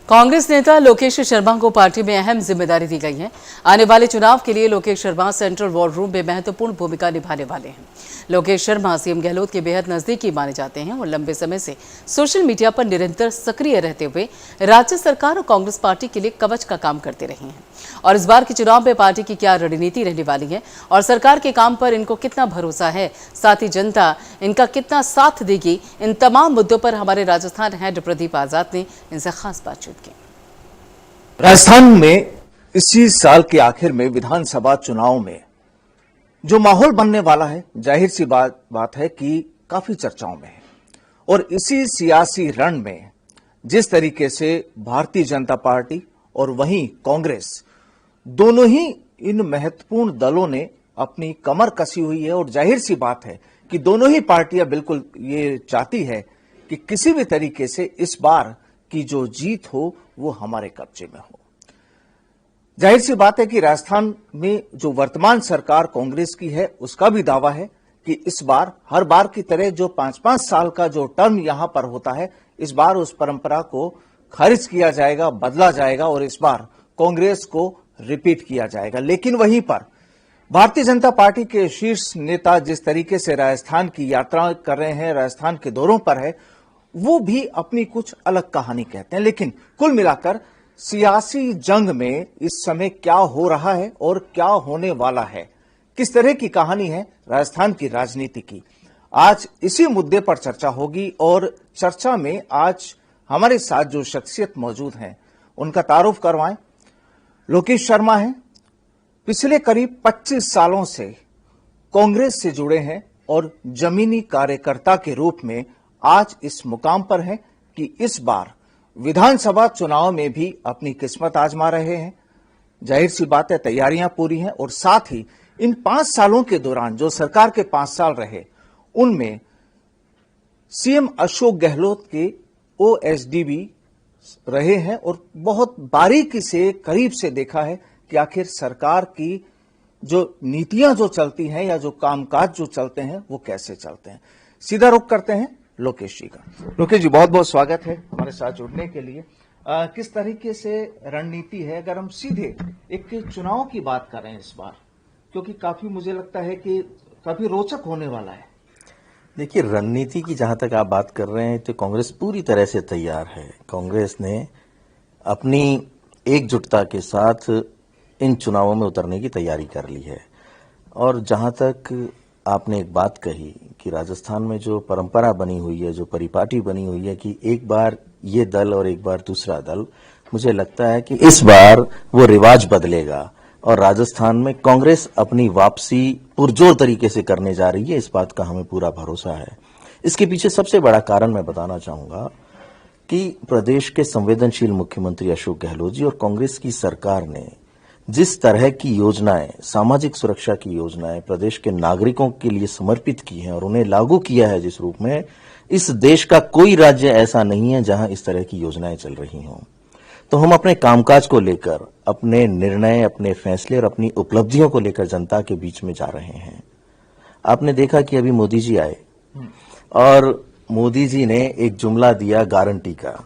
कांग्रेस नेता लोकेश शर्मा को पार्टी में अहम जिम्मेदारी दी गई है। आने वाले चुनाव के लिए Lokesh Sharma central war room में महत्वपूर्ण भूमिका निभाने वाले हैं। लोकेश शर्मा सीएम गहलोत के बेहद नजदीकी माने जाते हैं और लंबे समय से सोशल मीडिया पर निरंतर सक्रिय रहते हुए राज्य सरकार और कांग्रेस पार्टी के लिए कवच का काम करते रहे हैं। और इस बार के चुनाव में पार्टी की क्या रणनीति रहने वाली है और सरकार के काम पर इनको कितना भरोसा है, साथ ही जनता इनका कितना साथ देगी, इन तमाम मुद्दों पर हमारे राजस्थान हेड प्रदीप आजाद ने इनसे खास बातचीत की। राजस्थान में इसी साल के आखिर में विधानसभा चुनाव में जो माहौल बनने वाला है, जाहिर सी बात है कि काफी चर्चाओं में है। और इसी सियासी रण में जिस तरीके से भारतीय जनता पार्टी और वहीं कांग्रेस, दोनों ही इन महत्वपूर्ण दलों ने अपनी कमर कसी हुई है। और जाहिर सी बात है कि दोनों ही पार्टियां बिल्कुल ये चाहती है कि किसी भी तरीके से इस बार की जो जीत हो वो हमारे कब्जे में हो। जाहिर सी बात है कि राजस्थान में जो वर्तमान सरकार कांग्रेस की है, उसका भी दावा है कि इस बार हर बार की तरह जो 5-5 साल का जो टर्म यहां पर होता है, इस बार उस परंपरा को खारिज किया जाएगा, बदला जाएगा और इस बार कांग्रेस को रिपीट किया जाएगा। लेकिन वहीं पर भारतीय जनता पार्टी के शीर्ष नेता जिस तरीके से राजस्थान की यात्रा कर रहे हैं, राजस्थान के दौरों पर है, वो भी अपनी कुछ अलग कहानी कहते हैं। लेकिन कुल मिलाकर सियासी जंग में इस समय क्या हो रहा है और क्या होने वाला है, किस तरह की कहानी है राजस्थान की राजनीति की, आज इसी मुद्दे पर चर्चा होगी। और चर्चा में आज हमारे साथ जो शख्सियत मौजूद हैं उनका तारुफ करवाएं। लोकेश शर्मा हैं, पिछले करीब 25 सालों से कांग्रेस से जुड़े हैं और जमीनी कार्यकर्ता के रूप में आज इस मुकाम पर हैं कि इस बार विधानसभा चुनाव में भी अपनी किस्मत आजमा रहे हैं। जाहिर सी बात है तैयारियां पूरी हैं और साथ ही इन 5 सालों के दौरान जो सरकार के 5 साल रहे, उनमें सीएम अशोक गहलोत के ओएसडी भी रहे हैं और बहुत बारीकी से, करीब से देखा है कि आखिर सरकार की जो नीतियां जो चलती हैं या जो कामकाज जो चलते हैं वो कैसे चलते हैं। सीधा रुख करते हैं लोकेश जी का। लोकेश जी, बहुत बहुत स्वागत है हमारे साथ जुड़ने के लिए। किस तरीके से रणनीति है, अगर हम सीधे एक चुनाव की बात कर रहे हैं इस बार, क्योंकि काफी मुझे लगता है कि काफी रोचक होने वाला है। देखिए, रणनीति की जहां तक आप बात कर रहे हैं तो कांग्रेस पूरी तरह से तैयार है। कांग्रेस ने अपनी एकजुटता के साथ इन चुनावों में उतरने की तैयारी कर ली है। और जहां तक आपने एक बात कही कि राजस्थान में जो परंपरा बनी हुई है, जो परिपाटी बनी हुई है कि एक बार ये दल और एक बार दूसरा दल, मुझे लगता है कि इस बार वो रिवाज बदलेगा और राजस्थान में कांग्रेस अपनी वापसी पुरजोर तरीके से करने जा रही है। इस बात का हमें पूरा भरोसा है। इसके पीछे सबसे बड़ा कारण मैं बताना चाहूंगा कि प्रदेश के संवेदनशील मुख्यमंत्री अशोक गहलोत जी और कांग्रेस की सरकार ने जिस तरह की योजनाएं, सामाजिक सुरक्षा की योजनाएं प्रदेश के नागरिकों के लिए समर्पित की हैं और उन्हें लागू किया है जिस रूप में, इस देश का कोई राज्य ऐसा नहीं है जहां इस तरह की योजनाएं चल रही हों। तो हम अपने कामकाज को लेकर, अपने निर्णय, अपने फैसले और अपनी उपलब्धियों को लेकर जनता के बीच में जा रहे हैं। आपने देखा कि अभी मोदी जी आए और मोदी जी ने एक जुमला दिया गारंटी का,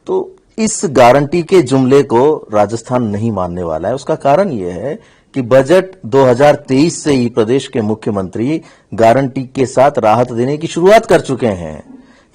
तो इस गारंटी के जुमले को राजस्थान नहीं मानने वाला है। उसका कारण यह है कि बजट 2023 से ही प्रदेश के मुख्यमंत्री गारंटी के साथ राहत देने की शुरुआत कर चुके हैं।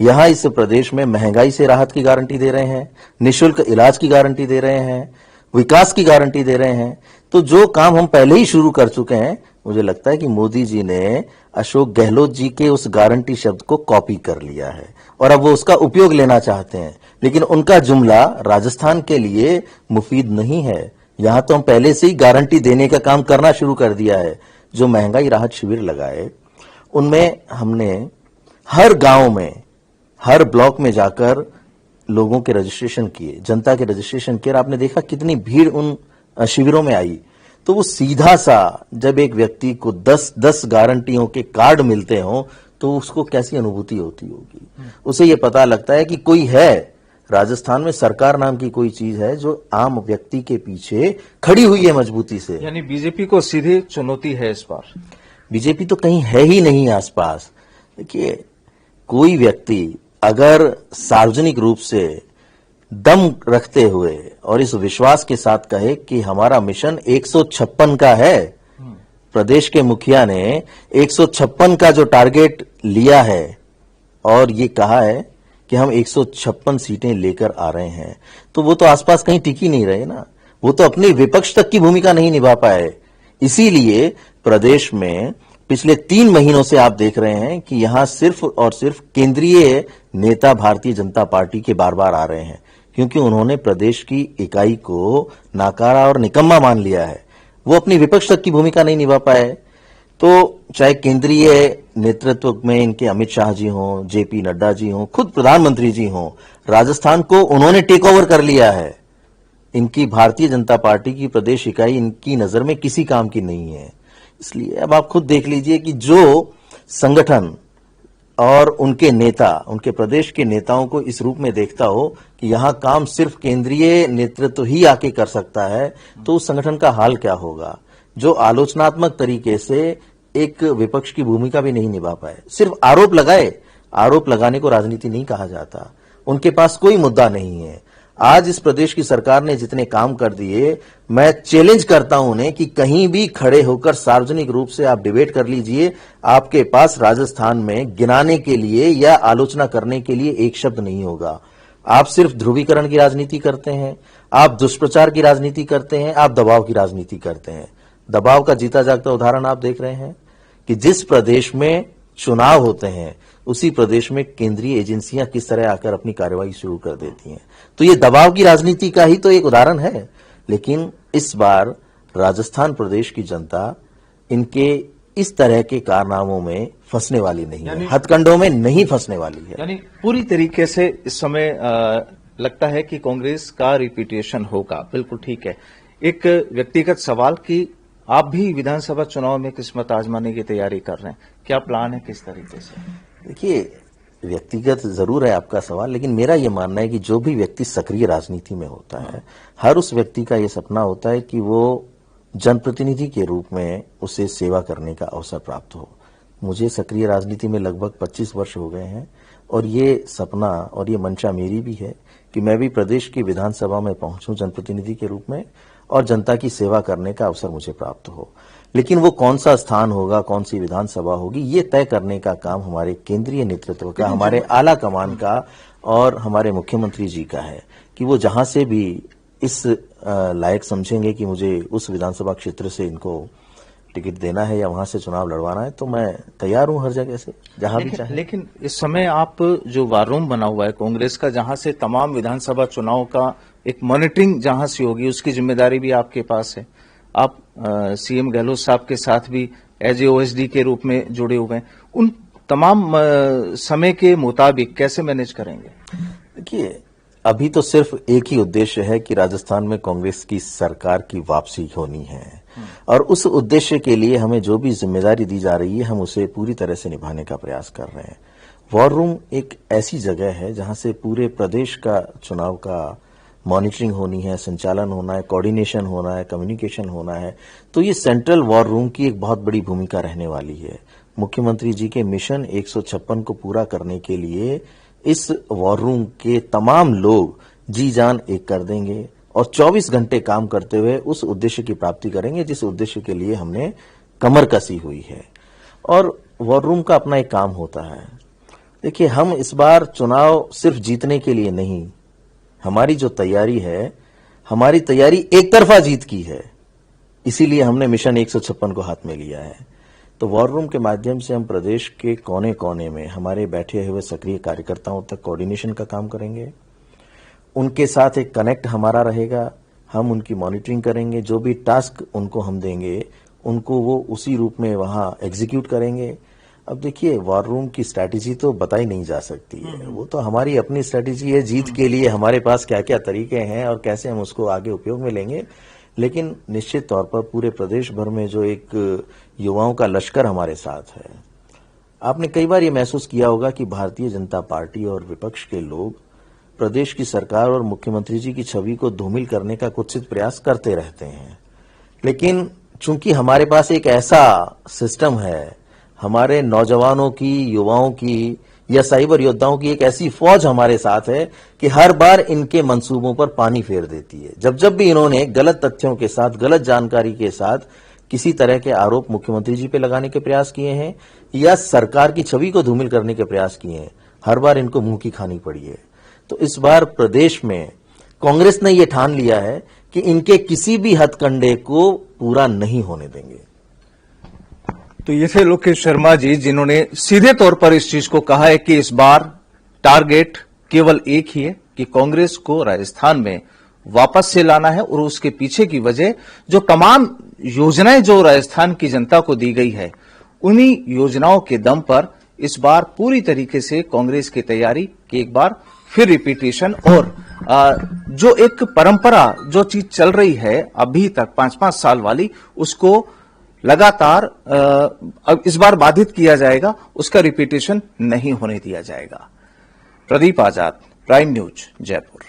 यहां इस प्रदेश में महंगाई से राहत की गारंटी दे रहे हैं, निःशुल्क इलाज की गारंटी दे रहे हैं, विकास की गारंटी दे रहे हैं। तो जो काम हम पहले ही शुरू कर चुके हैं, मुझे लगता है कि मोदी जी ने अशोक गहलोत जी के उस गारंटी शब्द को कॉपी कर लिया है और अब वो उसका उपयोग लेना चाहते हैं। लेकिन उनका जुमला राजस्थान के लिए मुफीद नहीं है। यहां तो हम पहले से ही गारंटी देने का काम करना शुरू कर दिया है। जो महंगाई राहत शिविर लगाए, उनमें हमने हर गांव में, हर ब्लॉक में जाकर लोगों के रजिस्ट्रेशन किए, जनता के रजिस्ट्रेशन किए। आपने देखा कितनी भीड़ उन शिविरों में आई। तो वो सीधा सा, जब एक व्यक्ति को 10-10 गारंटियों के कार्ड मिलते हों तो उसको कैसी अनुभूति होती होगी। उसे ये पता लगता है कि कोई है, राजस्थान में सरकार नाम की कोई चीज है जो आम व्यक्ति के पीछे खड़ी हुई है मजबूती से। यानी बीजेपी को सीधी चुनौती है इस बार। बीजेपी तो कहीं है ही नहीं आसपास। देखिए, कोई व्यक्ति अगर सार्वजनिक रूप से दम रखते हुए और इस विश्वास के साथ कहे कि हमारा मिशन 156 का है। प्रदेश के मुखिया ने 156 का जो टारगेट लिया है और ये कहा है कि हम 156 सीटें लेकर आ रहे हैं, तो वो तो आसपास कहीं टिकी नहीं रहे ना, वो तो अपनी विपक्ष तक की भूमिका नहीं निभा पाए। इसीलिए प्रदेश में पिछले 3 महीनों से आप देख रहे हैं कि यहां सिर्फ और सिर्फ केंद्रीय नेता भारतीय जनता पार्टी के बार बार आ रहे हैं, क्योंकि उन्होंने प्रदेश की इकाई को नाकारा और निकम्मा मान लिया है। वो अपनी विपक्ष तक की भूमिका नहीं निभा पाए। तो चाहे केंद्रीय नेतृत्व में इनके अमित शाह जी हों, जेपी नड्डा जी हों, खुद प्रधानमंत्री जी हों, राजस्थान को उन्होंने टेक ओवर कर लिया है। इनकी भारतीय जनता पार्टी की प्रदेश इकाई इनकी नजर में किसी काम की नहीं है। इसलिए अब आप खुद देख लीजिए कि जो संगठन और उनके नेता, उनके प्रदेश के नेताओं को इस रूप में देखता हो कि यहां काम सिर्फ केंद्रीय नेतृत्व ही आके कर सकता है, तो उस संगठन का हाल क्या होगा, जो आलोचनात्मक तरीके से एक विपक्ष की भूमिका भी नहीं निभा पाए, सिर्फ आरोप लगाए। आरोप लगाने को राजनीति नहीं कहा जाता। उनके पास कोई मुद्दा नहीं है। आज इस प्रदेश की सरकार ने जितने काम कर दिए, मैं चैलेंज करता हूं उन्हें कि कहीं भी खड़े होकर सार्वजनिक रूप से आप डिबेट कर लीजिए, आपके पास राजस्थान में गिनाने के लिए या आलोचना करने के लिए एक शब्द नहीं होगा। आप सिर्फ ध्रुवीकरण की राजनीति करते हैं, आप दुष्प्रचार की राजनीति करते हैं, आप दबाव की राजनीति करते हैं। दबाव का जीता जागता उदाहरण आप देख रहे हैं कि जिस प्रदेश में चुनाव होते हैं उसी प्रदेश में केंद्रीय एजेंसियां किस तरह आकर अपनी कार्रवाई शुरू कर देती हैं। तो ये दबाव की राजनीति का ही तो एक उदाहरण है। लेकिन इस बार राजस्थान प्रदेश की जनता इनके इस तरह के कारनामों में फंसने वाली नहीं है, हथकंडों में नहीं फंसने वाली है। यानी पूरी तरीके से इस समय लगता है कि कांग्रेस का रिपीटेशन होगा। बिल्कुल ठीक है। एक व्यक्तिगत सवाल कि आप भी विधानसभा चुनाव में किस्मत आजमाने की तैयारी कर रहे हैं, क्या प्लान है, किस तरीके से? देखिए, व्यक्तिगत जरूर है आपका सवाल, लेकिन मेरा यह मानना है कि जो भी व्यक्ति सक्रिय राजनीति में होता है, हर उस व्यक्ति का यह सपना होता है कि वो जनप्रतिनिधि के रूप में उसे सेवा करने का अवसर प्राप्त हो। मुझे सक्रिय राजनीति में लगभग 25 वर्ष हो गए हैं और ये सपना और ये मंशा मेरी भी है कि मैं भी प्रदेश की विधानसभा में पहुंचूं जनप्रतिनिधि के रूप में और जनता की सेवा करने का अवसर मुझे प्राप्त हो। लेकिन वो कौन सा स्थान होगा, कौन सी विधानसभा होगी, ये तय करने का काम हमारे केंद्रीय नेतृत्व का, हमारे आला कमान का और हमारे मुख्यमंत्री जी का है कि वो जहां से भी इस लायक समझेंगे कि मुझे उस विधानसभा क्षेत्र से इनको टिकट देना है या वहां से चुनाव लड़वाना है, तो मैं तैयार हूं हर जगह से, जहां भी चाहे। लेकिन इस समय आप जो वार रूम बना हुआ है कांग्रेस का, जहां से तमाम विधानसभा चुनाव का एक मॉनिटरिंग जहां से होगी, उसकी जिम्मेदारी भी आपके पास है। आप सीएम गहलोत साहब के साथ भी एज ए ओएसडी के रूप में जुड़े हुए हैं। उन तमाम समय के मुताबिक कैसे मैनेज करेंगे? देखिए, अभी तो सिर्फ एक ही उद्देश्य है कि राजस्थान में कांग्रेस की सरकार की वापसी होनी है और उस उद्देश्य के लिए हमें जो भी जिम्मेदारी दी जा रही है हम उसे पूरी तरह से निभाने का प्रयास कर रहे हैं। वॉर रूम एक ऐसी जगह है जहां से पूरे प्रदेश का चुनाव का मॉनिटरिंग होनी है, संचालन होना है, कोऑर्डिनेशन होना है, कम्युनिकेशन होना है। तो ये सेंट्रल वॉर रूम की एक बहुत बड़ी भूमिका रहने वाली है। मुख्यमंत्री जी के मिशन 156 को पूरा करने के लिए इस वॉर रूम के तमाम लोग जी जान एक कर देंगे और 24 घंटे काम करते हुए उस उद्देश्य की प्राप्ति करेंगे जिस उद्देश्य के लिए हमने कमर कसी हुई है। और वॉर रूम का अपना एक काम होता है। देखिए, हम इस बार चुनाव सिर्फ जीतने के लिए नहीं, हमारी जो तैयारी है, हमारी तैयारी एक तरफा जीत की है। इसीलिए हमने मिशन 156 को हाथ में लिया है। तो वॉर रूम के माध्यम से हम प्रदेश के कोने कोने में हमारे बैठे हुए सक्रिय कार्यकर्ताओं तक कोऑर्डिनेशन का काम करेंगे। उनके साथ एक कनेक्ट हमारा रहेगा, हम उनकी मॉनिटरिंग करेंगे, जो भी टास्क उनको हम देंगे उनको वो उसी रूप में वहां एग्जीक्यूट करेंगे। अब देखिए, वॉर रूम की स्ट्रैटेजी तो बताई नहीं जा सकती है, वो तो हमारी अपनी स्ट्रैटेजी है। जीत के लिए हमारे पास क्या क्या तरीके हैं और कैसे हम उसको आगे उपयोग में लेंगे। लेकिन निश्चित तौर पर पूरे प्रदेश भर में जो एक युवाओं का लश्कर हमारे साथ है, आपने कई बार ये महसूस किया होगा कि भारतीय जनता पार्टी और विपक्ष के लोग प्रदेश की सरकार और मुख्यमंत्री जी की छवि को धूमिल करने का कुत्सित प्रयास करते रहते हैं। लेकिन चूंकि हमारे पास एक ऐसा सिस्टम है, हमारे नौजवानों की, युवाओं की या साइबर योद्धाओं की एक ऐसी फौज हमारे साथ है कि हर बार इनके मंसूबों पर पानी फेर देती है। जब जब भी इन्होंने गलत तथ्यों के साथ, गलत जानकारी के साथ किसी तरह के आरोप मुख्यमंत्री जी पे लगाने के प्रयास किए हैं या सरकार की छवि को धूमिल करने के प्रयास किए हैं, हर बार इनको मुंह की खानी पड़ी है। तो इस बार प्रदेश में कांग्रेस ने यह ठान लिया है कि इनके किसी भी हथकंडे को पूरा नहीं होने देंगे। तो ये थे लोकेश शर्मा जी, जिन्होंने सीधे तौर पर इस चीज को कहा है कि इस बार टारगेट केवल एक ही है कि कांग्रेस को राजस्थान में वापस से लाना है, और उसके पीछे की वजह जो तमाम योजनाएं जो राजस्थान की जनता को दी गई है, उन्हीं योजनाओं के दम पर इस बार पूरी तरीके से कांग्रेस की तैयारी कि एक बार फिर रिपीटेशन, और जो एक परंपरा जो चीज चल रही है अभी तक 5-5 साल वाली, उसको लगातार अब इस बार बाधित किया जाएगा, उसका रिपीटेशन नहीं होने दिया जाएगा। प्रदीप आजाद, प्राइम न्यूज, जयपुर।